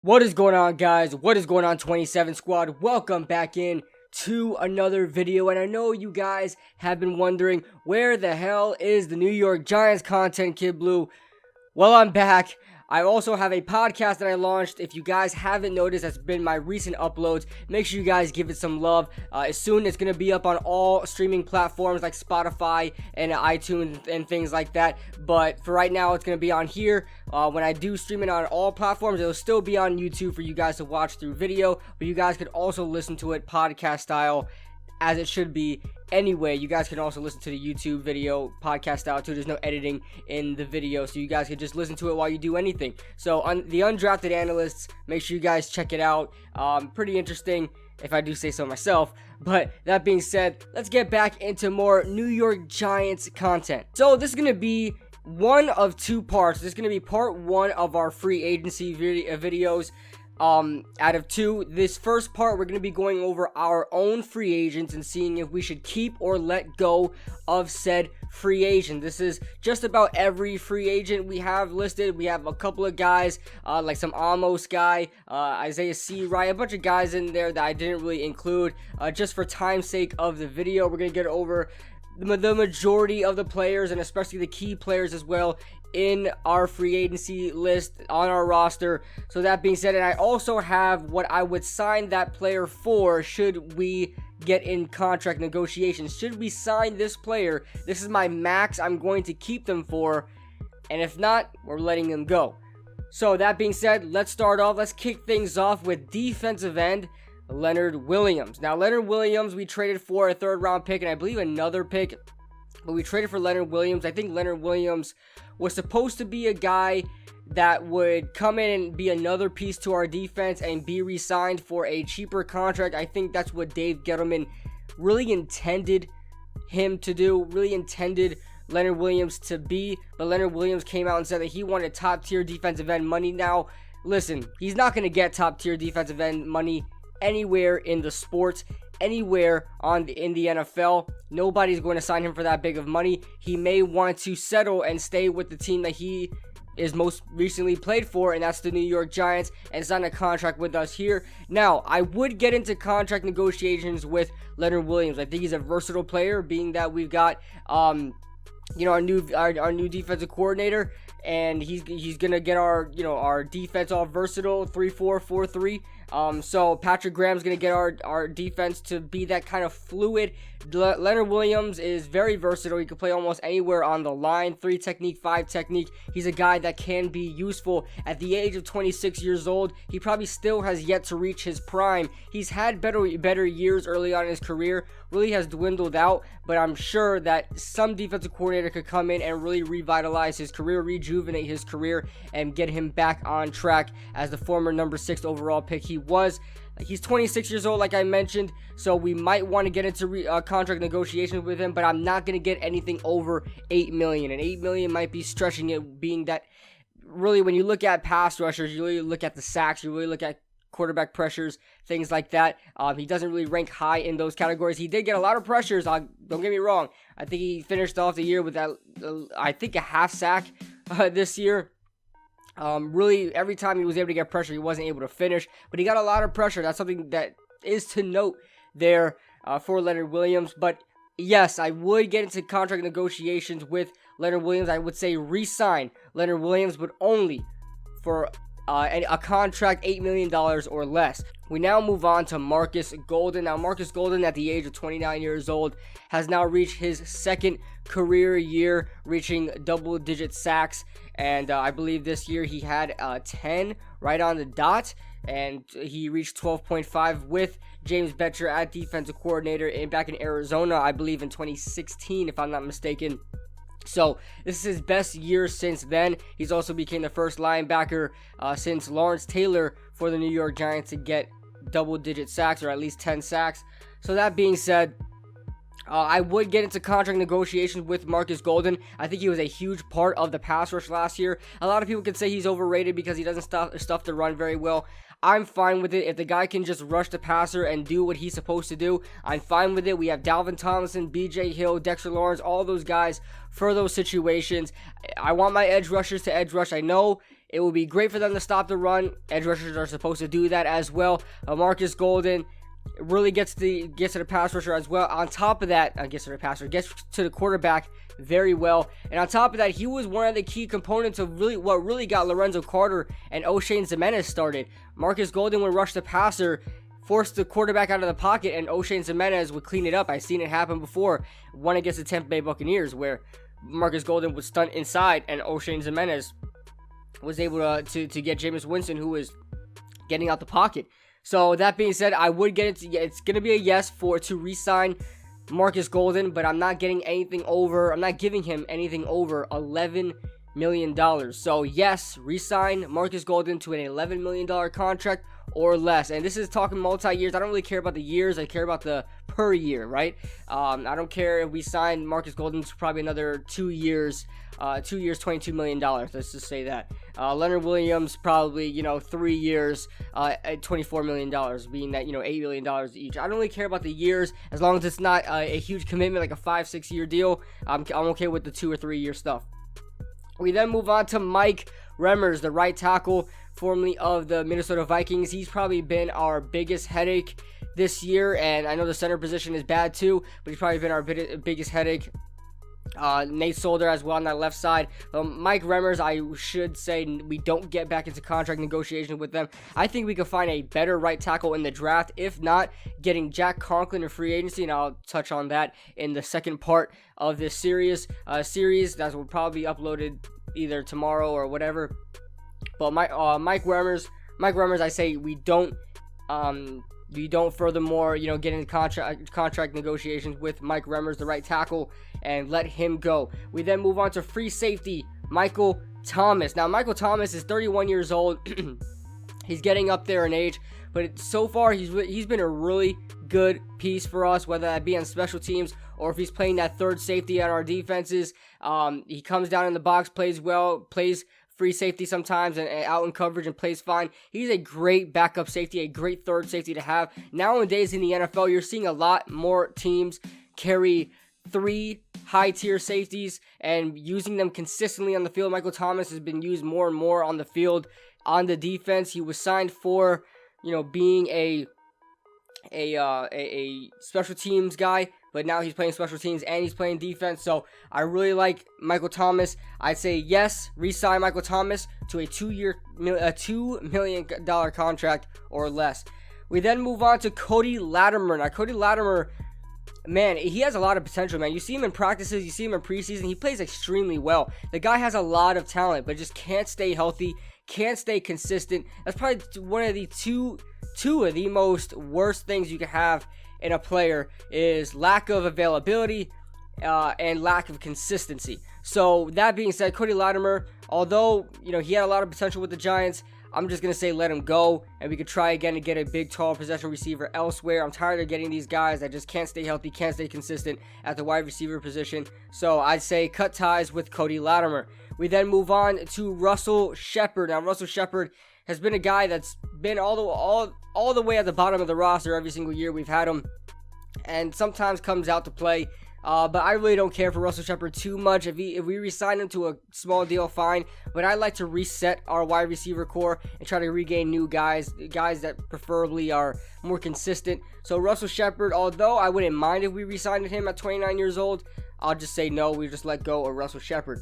What is going on, guys? What is going on, 27 Squad? Welcome back in to another video, and I know you guys have been wondering, where the hell is the New York Giants content, Kid Blue? Well, I'm back. I also have a podcast that I launched. If you guys haven't noticed, that's been my recent uploads. Make sure you guys give it some love. Soon it's going to be up on all streaming platforms like Spotify and iTunes and things like that. But for right now, it's going to be on here. When I do stream it on all platforms, it'll still be on YouTube for you guys to watch through video. But you guys could also listen to it podcast style, as it should be. Anyway, you guys can also listen to the YouTube video podcast style too. There's no editing in the video, so you guys can just listen to it while you do anything. So the undrafted analysts, make sure you guys check it out. Pretty interesting, if I do say so myself. But that being said, let's get back into more New York Giants content. So this is going to be one of two parts. This is going to be part one of our free agency videos. Out of two. This first part, we're going to be going over our own free agents and seeing if we should keep or let go of said free agent. This is just about every free agent we have listed. We have a couple of guys, like some Amos guy, Isaiah C. Wright, a bunch of guys in there that I didn't really include, just for time's sake of the video. We're going to get over the majority of the players, and especially the key players as well, in our free agency list on our roster. So that being said, and I also have what I would sign that player for should we get in contract negotiations. Should we sign this player, this is my max I'm going to keep them for, and if not, we're letting them go. So that being said, let's start off. Let's kick things off with defensive end Leonard Williams. Now, Leonard Williams, we traded for a third-round pick and I believe another pick, but we traded for Leonard Williams. I think Leonard Williams was supposed to be a guy that would come in and be another piece to our defense and be re-signed for a cheaper contract. I think that's what Dave Gettleman really intended him to do, really intended Leonard Williams to be, but Leonard Williams came out and said that he wanted top-tier defensive end money. Now, listen, he's not going to get top-tier defensive end money anywhere in the sport, anywhere in the NFL. Nobody's going to sign him for that big of money. He may want to settle and stay with the team that he is most recently played for, and that's the New York Giants, and sign a contract with us here. Now, I would get into contract negotiations with Leonard Williams. I think he's a versatile player, being that we've got our new defensive coordinator, and he's gonna get our defense all versatile, 3-4, 4-3. So Patrick Graham's gonna get our defense to be that kind of fluid. Leonard Williams is very versatile. He can play almost anywhere on the line, 3 technique, 5 technique. He's a guy that can be useful at the age of 26 years old. He probably still has yet to reach his prime. He's had better years early on in his career, really has dwindled out, but I'm sure that some defensive coordinator could come in and really revitalize his career, rejuvenate his career, and get him back on track as the former number 6 overall pick he was. He's 26 years old, like I mentioned, so we might want to get into contract negotiations with him, but I'm not going to get anything over $8 million, and $8 million might be stretching it, being that really when you look at pass rushers, you really look at the sacks, you really look at quarterback pressures, things like that. He doesn't really rank high in those categories. He did get a lot of pressures, don't get me wrong. I think he finished off the year with that, I think a half sack this year. Really, every time he was able to get pressure, he wasn't able to finish, but he got a lot of pressure. That's something that is to note there for Leonard Williams. But yes, I would get into contract negotiations with Leonard Williams. I would say re-sign Leonard Williams, but only for a contract $8 million or less. We now move on to Marcus Golden. Now, Marcus Golden, at the age of 29 years old, has now reached his second career year, reaching double-digit sacks. And I believe this year he had 10 right on the dot. And he reached 12.5 with James Betcher at defensive coordinator back in Arizona, I believe in 2016, if I'm not mistaken. So this is his best year since then. He's also became the first linebacker since Lawrence Taylor for the New York Giants to get double-digit sacks, or at least 10 sacks. So that being said, I would get into contract negotiations with Marcus Golden. I think he was a huge part of the pass rush last year. A lot of people could say he's overrated because he doesn't stuff the run very well. I'm fine with it. If the guy can just rush the passer and do what he's supposed to do, I'm fine with it. We have Dalvin Tomlinson, BJ Hill, Dexter Lawrence, all those guys for those situations. I want my edge rushers to edge rush. I know It would be great for them to stop the run. Edge rushers are supposed to do that as well. Marcus Golden really gets to the pass rusher as well. On top of that, gets to the quarterback very well. And on top of that, he was one of the key components of what really got Lorenzo Carter and O'Shane Ximena started. Marcus Golden would rush the passer, force the quarterback out of the pocket, and O'Shane Ximena would clean it up. I've seen it happen before. One against the Tampa Bay Buccaneers, where Marcus Golden was stunned inside, and O'Shane Ximena was able to get Jameis Winston, who was getting out the pocket. So that being said, I would get it. It's gonna be a yes to re-sign Marcus Golden, but I'm not giving him anything over $11 million. So yes, re-sign Marcus Golden to an $11 million contract or less. And this is talking multi-years. I don't really care about the years. I care about the per year, right? I don't care if we sign Marcus Golden to probably another 2 years. 2 years, $22 million. Let's just say that. Leonard Williams, probably, 3 years, at $24 million, being that, $8 million each. I don't really care about the years, as long as it's not a huge commitment, like a 5-6 year deal. I'm okay with the 2 or 3 year stuff. We then move on to Mike Remmers, the right tackle, formerly of the Minnesota Vikings. He's probably been our biggest headache this year, and I know the center position is bad too, but he's probably been our biggest headache. Nate Solder as well on that left side. Mike Remmers, I should say, we don't get back into contract negotiations with them. I think we could find a better right tackle in the draft. If not, getting Jack Conklin in free agency, and I'll touch on that in the second part of this series that will probably be uploaded either tomorrow or whatever. But Mike Remmers, I say we don't furthermore, get into contract negotiations with Mike Remmers, the right tackle, and let him go. We then move on to free safety, Michael Thomas. Now, Michael Thomas is 31 years old. He's getting up there in age, but so far he's been a really good piece for us, whether that be on special teams or if he's playing that third safety on our defenses. He comes down in the box, plays well, plays free safety sometimes and out in coverage and plays fine. He's a great backup safety, a great third safety to have. Nowadays in the NFL, you're seeing a lot more teams carry 3 high-tier safeties and using them consistently on the field. Michael Thomas has been used more and more on the field on the defense. He was signed for, being a special teams guy, but now he's playing special teams and he's playing defense. So I really like Michael Thomas. I'd say yes, re-sign Michael Thomas to a $2 million contract or less. We then move on to Cody Latimer. Now, Cody Latimer, man, he has a lot of potential, man. You see him in practices, you see him in preseason. He plays extremely well. The guy has a lot of talent, but just can't stay healthy, can't stay consistent. That's probably one of the two of the most worst things you can have in a player is lack of availability and lack of consistency. So that being said, Cody Latimer, although he had a lot of potential with the Giants, I'm just going to say let him go, and we could try again to get a big, tall possession receiver elsewhere. I'm tired of getting these guys that just can't stay healthy, can't stay consistent at the wide receiver position. So I'd say cut ties with Cody Latimer. We then move on to Russell Shepard. Now, Russell Shepard has been a guy that's been all the way at the bottom of the roster every single year we've had him, and sometimes comes out to play. But I really don't care for Russell Shepard too much. If we re-sign him to a small deal, fine. But I like to reset our wide receiver core and try to regain new guys that preferably are more consistent. So Russell Shepard, although I wouldn't mind if we re-signed him at 29 years old, I'll just say no. We just let go of Russell Shepard.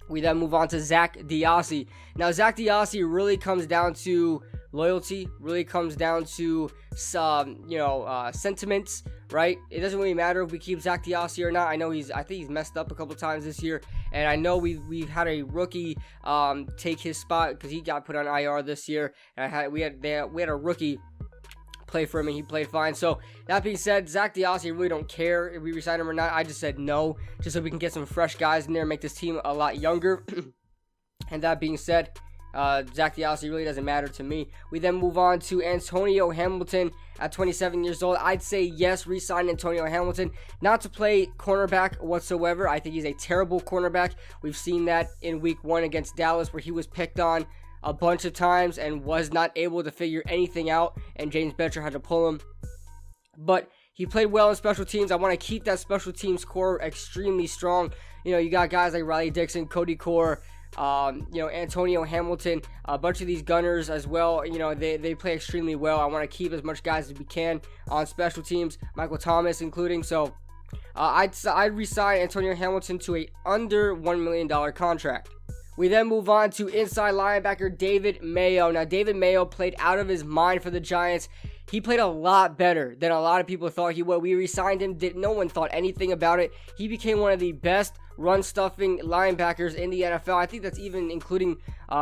We then move on to Zach Diassi. Now, Zach Diassi really comes down to loyalty, really comes down to some, sentiments, right? It doesn't really matter if we keep Zach Diassi or not. I think he's messed up a couple times this year, and I know we've had a rookie take his spot because he got put on IR this year, and we had a rookie play for him and he played fine. So that being said, Zach Diassi, I really don't care if we resign him or not. I just said no, just so we can get some fresh guys in there and make this team a lot younger. And that being said, Zach Diassi really doesn't matter to me. We then move on to Antonio Hamilton at 27 years old. I'd say yes, re-sign Antonio Hamilton, not to play cornerback whatsoever. I think he's a terrible cornerback. We've seen that in week 1 against Dallas, where he was picked on a bunch of times and was not able to figure anything out, and James Bettcher had to pull him. But he played well in special teams. I want to keep that special teams core extremely strong. You got guys like Riley Dixon, Cody Core, Antonio Hamilton, a bunch of these gunners as well. They play extremely well. I want to keep as much guys as we can on special teams, Michael Thomas including. So I'd re-sign Antonio Hamilton to a under $1 million contract. We then move on to inside linebacker David Mayo. Now, David Mayo played out of his mind for the Giants. He played a lot better than a lot of people thought he would. We re-signed him. No one thought anything about it. He became one of the best run-stuffing linebackers in the NFL. I think that's even including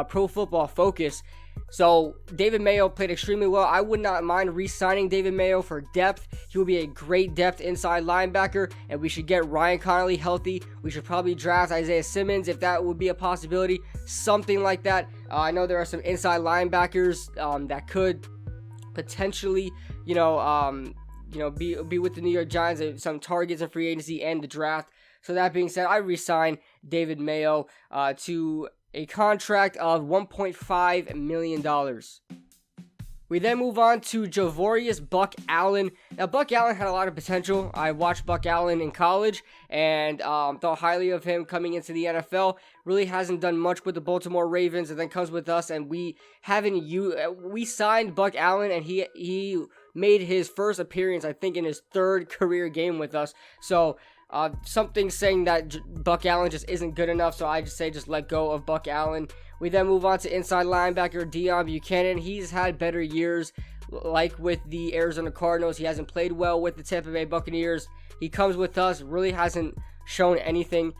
Pro Football Focus. So David Mayo played extremely well. I would not mind re-signing David Mayo for depth. He will be a great depth inside linebacker, and we should get Ryan Connolly healthy. We should probably draft Isaiah Simmons if that would be a possibility, something like that. I know there are some inside linebackers that could potentially, be with the New York Giants, some targets in free agency and the draft. So that being said, I re-sign David Mayo to a contract of $1.5 million. We then move on to Javorius Buck Allen. Now, Buck Allen had a lot of potential. I watched Buck Allen in college and thought highly of him coming into the NFL. Really hasn't done much with the Baltimore Ravens, and then comes with us, and we signed Buck Allen, and he made his first appearance, I think, in his third career game with us. So something saying that Buck Allen just isn't good enough, so I just let go of Buck Allen. We then move on to inside linebacker Deon Buchanan. He's had better years, like with the Arizona Cardinals. He hasn't played well with the Tampa Bay Buccaneers. He comes with us, really hasn't shown anything,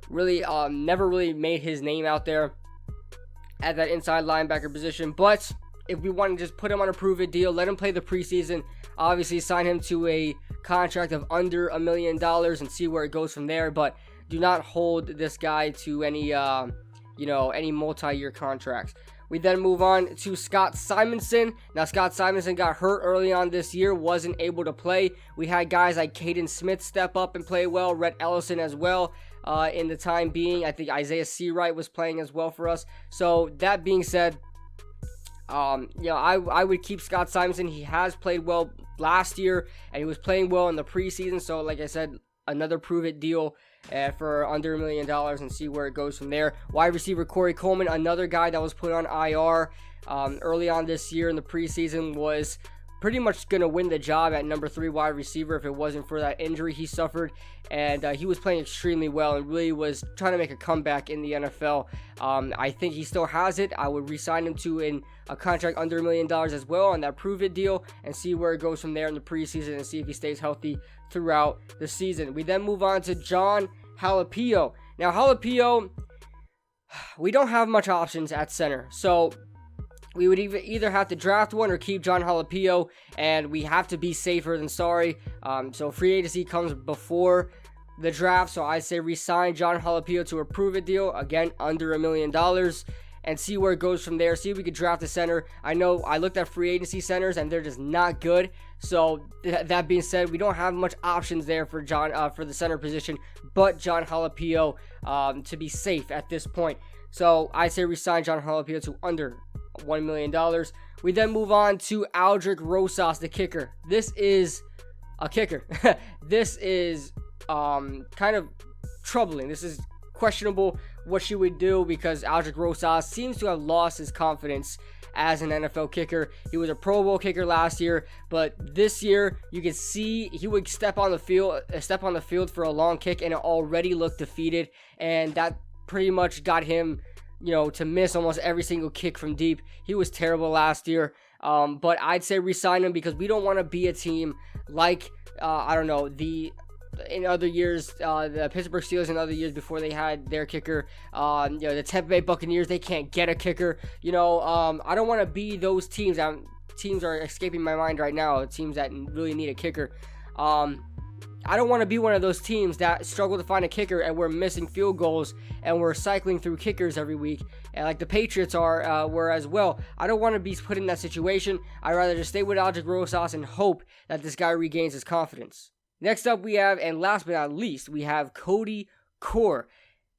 really never really made his name out there at that inside linebacker position. But if we want to just put him on a prove-it deal, let him play the preseason, obviously sign him to a contract of under $1 million and see where it goes from there. But do not hold this guy to any multi-year contracts. We then move on to Scott Simonson. Now, Scott Simonson got hurt early on this year, wasn't able to play. We had guys like Caden Smith step up and play well, Rhett Ellison as well. In the time being, I think Isaiah Seawright was playing as well for us. So that being said, I would keep Scott Simonson. He has played well last year, and he was playing well in the preseason. So, like I said, another prove-it deal for under $1 million and see where it goes from there. Wide receiver Corey Coleman, another guy that was put on IR early on this year in the preseason, was pretty much going to win the job at number 3 wide receiver if it wasn't for that injury he suffered. And he was playing extremely well and really was trying to make a comeback in the NFL. I think he still has it. I would re-sign him to a contract under $1 million as well on that prove-it deal and see where it goes from there in the preseason and see if he stays healthy throughout the season. We then move on to John Halapio. Now, Halapio, we don't have much options at center. So we would either have to draft one or keep John Halapio, and we have to be safer than sorry. So free agency comes before the draft, so I say re-sign John Halapio to a prove-it deal, again, under $1 million, and see where it goes from there. See if we could draft a center. I know I looked at free agency centers, and they're just not good. So that being said, we don't have much options there for for the center position, but John Halapio to be safe at this point. So I say re-sign John Halapio to under $1 million. We then move on to Aldrick Rosas, the kicker. This is a kicker. This is kind of troubling. This is questionable what she would do because Aldrick Rosas seems to have lost his confidence as an NFL kicker. He was a Pro Bowl kicker last year, but this year you can see he would step on the field for a long kick and it already looked defeated, and that pretty much got him to miss almost every single kick from deep. He was terrible last year, but I'd say re-sign him because we don't want to be a team like, in other years, the Pittsburgh Steelers in other years before they had their kicker, the Tampa Bay Buccaneers, they can't get a kicker. I don't want to be those teams. Teams are escaping my mind right now, teams that really need a kicker. I don't want to be one of those teams that struggle to find a kicker and we're missing field goals and we're cycling through kickers every week, and like the Patriots were as well. I don't want to be put in that situation. I'd rather just stay with Aldrick Rosas and hope that this guy regains his confidence. Next up we have, and last but not least, we have Cody Core.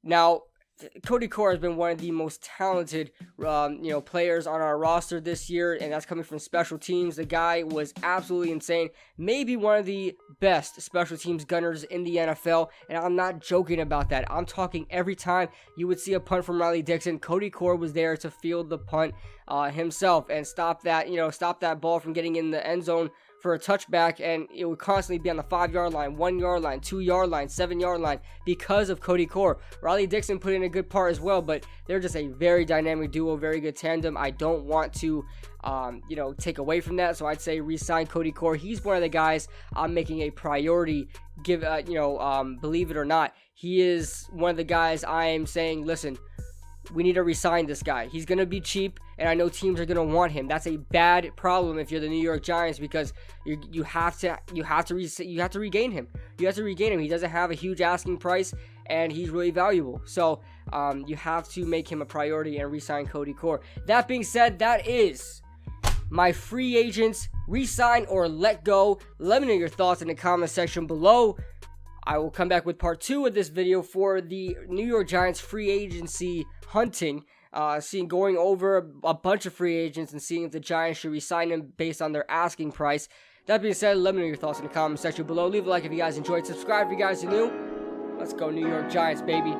Now, Cody Core has been one of the most talented, players on our roster this year, and that's coming from special teams. The guy was absolutely insane. Maybe one of the best special teams gunners in the NFL, and I'm not joking about that. I'm talking every time you would see a punt from Riley Dixon, Cody Core was there to field the punt himself and stop that ball from getting in the end zone for a touchback, and it would constantly be on the 5-yard line, 1-yard line, 2-yard line, 7-yard line because of Cody Core. Riley Dixon put in a good part as well, but they're just a very dynamic duo, very good tandem. I don't want to take away from that, so I'd say re-sign Cody Core. He's one of the guys I'm making a priority. Believe it or not, he is one of the guys I am saying, listen, we need to re-sign this guy. He's going to be cheap, and I know teams are going to want him. That's a bad problem if you're the New York Giants, because you have to regain him. You have to regain him. He doesn't have a huge asking price, and he's really valuable. So you have to make him a priority and re-sign Cody Core. That being said, that is my free agents, re-sign or let go. Let me know your thoughts in the comment section below. I will come back with part 2 of this video for the New York Giants free agency hunting, going over a bunch of free agents and seeing if the Giants should re-sign them based on their asking price. That being said, let me know your thoughts in the comment section below. Leave a like if you guys enjoyed. Subscribe if you guys are new. Let's go New York Giants, baby.